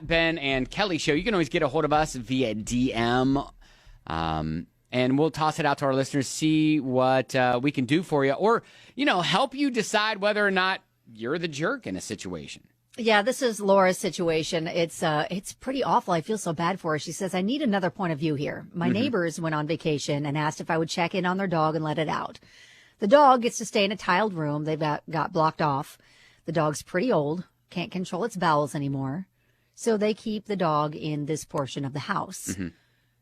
at Ben and Kelly Show. You can always get a hold of us via DM. And we'll toss it out to our listeners, see what we can do for you, or, help you decide whether or not you're the jerk in a situation. Yeah, this is Laura's situation. It's pretty awful. I feel so bad for her. She says, I need another point of view here. My neighbors went on vacation and asked if I would check in on their dog and let it out. The dog gets to stay in a tiled room. They've got blocked off. The dog's pretty old, can't control its bowels anymore. So they keep the dog in this portion of the house. Mm-hmm.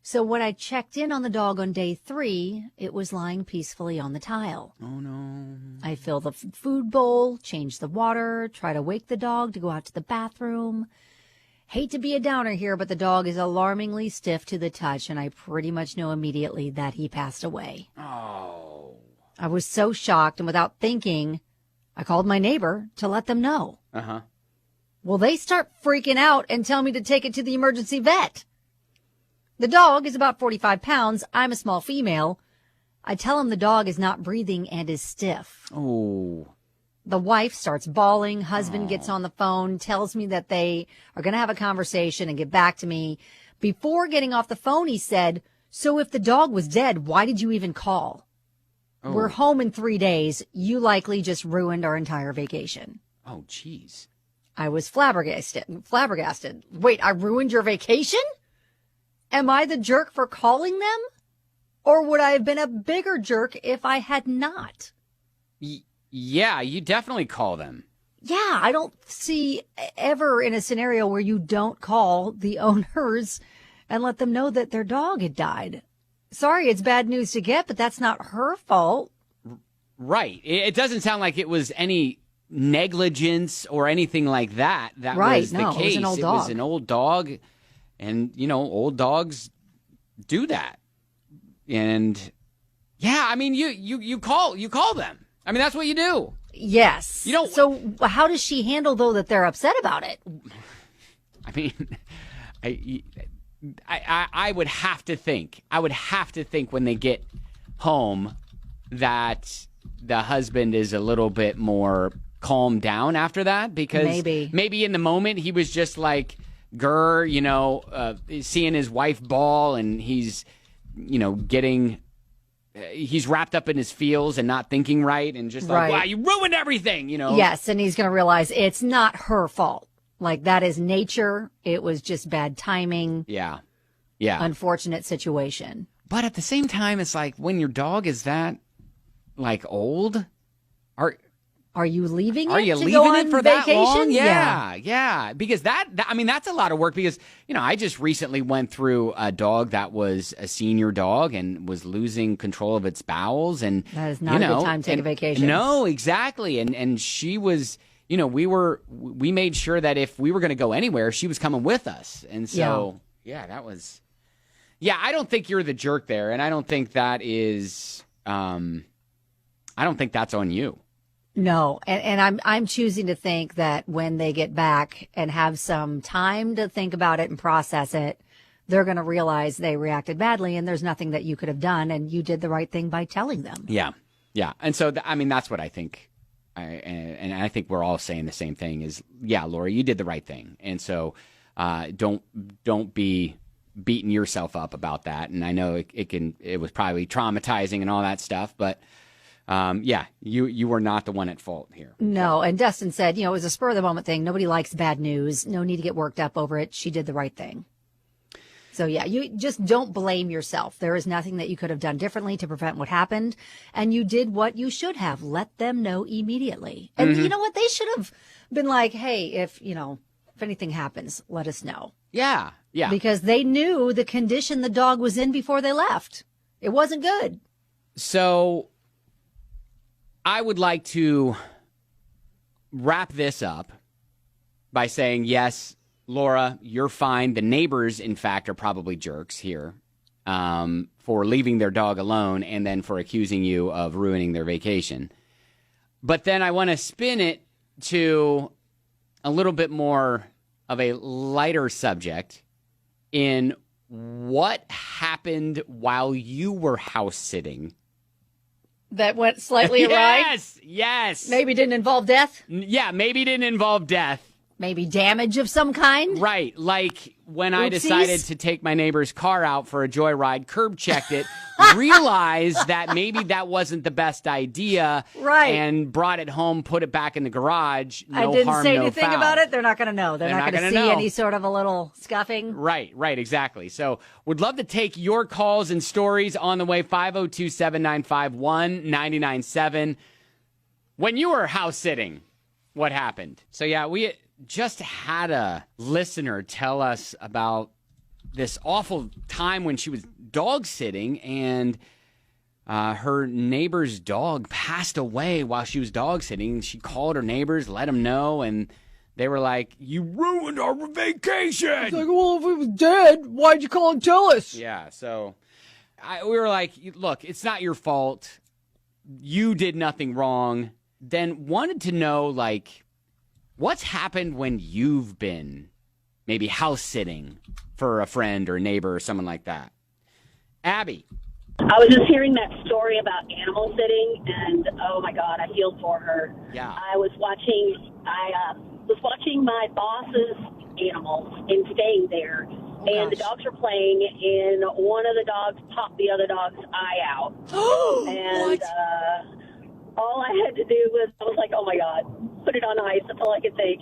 So when I checked in on the dog on day 3, it was lying peacefully on the tile. Oh, no. I fill the food bowl, change the water, try to wake the dog to go out to the bathroom. Hate to be a downer here, but the dog is alarmingly stiff to the touch, and I pretty much know immediately that he passed away. Oh. I was so shocked, and without thinking, I called my neighbor to let them know. Uh-huh. Well, they start freaking out and tell me to take it to the emergency vet. The dog is about 45 pounds. I'm a small female. I tell him the dog is not breathing and is stiff. Oh. The wife starts bawling. Husband gets on the phone, tells me that they are going to have a conversation and get back to me. Before getting off the phone, he said, so if the dog was dead, why did you even call? Oh. We're home in 3 days. You likely just ruined our entire vacation. Oh, jeez. I was flabbergasted. Wait, I ruined your vacation? Am I the jerk for calling them? Or would I have been a bigger jerk if I had not? Yeah, you definitely call them. Yeah, I don't see ever in a scenario where you don't call the owners and let them know that their dog had died. Sorry, it's bad news to get, but that's not her fault. Right. It doesn't sound like it was any negligence or anything like that. That right, was the no, case. It was an old dog. It was an old dog. And, old dogs do that. And, yeah, I mean, you call them. I mean, that's what you do. Yes. So how does she handle, though, that they're upset about it? I mean, I would have to think. When they get home that the husband is a little bit more calmed down after that. Because maybe in the moment he was just like, seeing his wife bawl, and he's, he's wrapped up in his feels and not thinking right, and just like, wow, you ruined everything, Yes, and he's going to realize it's not her fault. Like, that is nature. It was just bad timing. Yeah. Unfortunate situation. But at the same time, it's like, when your dog is that, like, old, Are you leaving it? Are you to leaving go it on for vacation? that long? Yeah. Because that's a lot of work, because, I just recently went through a dog that was a senior dog and was losing control of its bowels. And that is not a good time to take a vacation. No, exactly. And she was, we made sure that if we were going to go anywhere, she was coming with us. And so, I don't think you're the jerk there. And I don't think that is, I don't think that's on you. No, and I'm choosing to think that when they get back and have some time to think about it and process it, they're going to realize they reacted badly, and there's nothing that you could have done, and you did the right thing by telling them. Yeah. And so, that's what I think. And I think we're all saying the same thing is, yeah, Laura, you did the right thing. And so don't be beating yourself up about that. And I know it was probably traumatizing and all that stuff, but you were not the one at fault here. No, and Dustin said, it was a spur of the moment thing. Nobody likes bad news. No need to get worked up over it. She did the right thing. So, yeah, you just don't blame yourself. There is nothing that you could have done differently to prevent what happened. And you did what you should have. Let them know immediately. And you know what? They should have been like, hey, if anything happens, let us know. Yeah. Because they knew the condition the dog was in before they left. It wasn't good. So I would like to wrap this up by saying, yes, Laura, you're fine. The neighbors, in fact, are probably jerks here for leaving their dog alone and then for accusing you of ruining their vacation. But then I want to spin it to a little bit more of a lighter subject in what happened while you were house sitting. That went slightly awry? Yes. Maybe didn't involve death? Yeah, maybe didn't involve death. Maybe damage of some kind? Right. Like when I decided to take my neighbor's car out for a joyride, curb checked it, realized that maybe that wasn't the best idea. Right. And brought it home, put it back in the garage. No I didn't harm, say no anything foul. about it. They're not going to know. They're not going to see know. any sort of a little scuffing. Right, exactly. So would love to take your calls and stories on the way. 502-795-1997. When you were house sitting, what happened? So yeah, we just had a listener tell us about this awful time when she was dog sitting and her neighbor's dog passed away while she was dog sitting. She called her neighbors, let them know, and they were like, "You ruined our vacation." It's like, well, if it was dead, why'd you call and tell us? Yeah, so we were like, look, it's not your fault. You did nothing wrong. Then wanted to know, like, what's happened when you've been maybe house sitting for a friend or a neighbor or someone like that? Abby. I was just hearing that story about animal sitting, and oh my God, I feel for her. Yeah. I was watching my boss's animals and staying there, and the dogs were playing, and one of the dogs popped the other dog's eye out. And all I had to do was, I was like, oh my God, put it on ice. That's all I could think.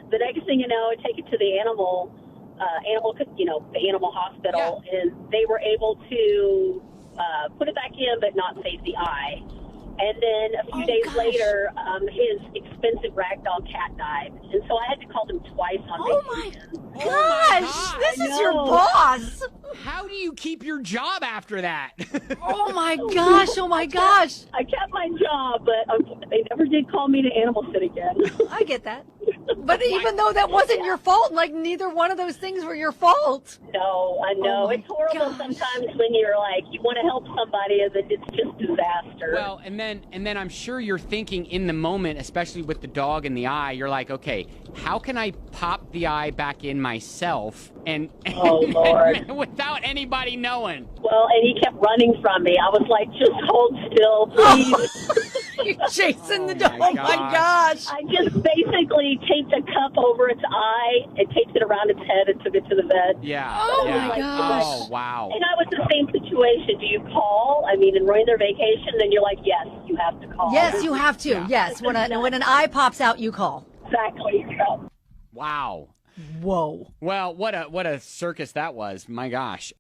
The next thing you know, I take it to the animal hospital, and they were able to put it back in, but not save the eye. And then a few days later, his expensive ragdoll cat died. And so I had to call them twice on vacation. Gosh, this is your boss. How do you keep your job after that? Oh my gosh, oh my gosh. I kept my job, but they never did call me to animal sit again. I get that. But even though that wasn't your fault, like neither one of those things were your fault. No, I know. Oh my it's horrible gosh. sometimes when you're like, you want to help somebody and then it's just disaster. Well, and then I'm sure you're thinking in the moment, especially with the dog in the eye, you're like, okay, how can I pop the eye back in myself and Oh, Lord. without anybody knowing? Well, and he kept running from me. I was like, just hold still, please. You're chasing the Oh dog. my Oh my gosh. gosh. I just basically taped a cup over its eye and taped it around its head and took it to the vet. Yeah. Oh yeah. my gosh. Oh, wow. And I was the same situation. Do you call? I mean, and ruin their vacation? Then you're like, yes, you have to call. Yes, you have to. Yeah. Yes, when an eye pops out, you call. Exactly. Yeah. Wow. Whoa. Well, what a circus that was. My gosh.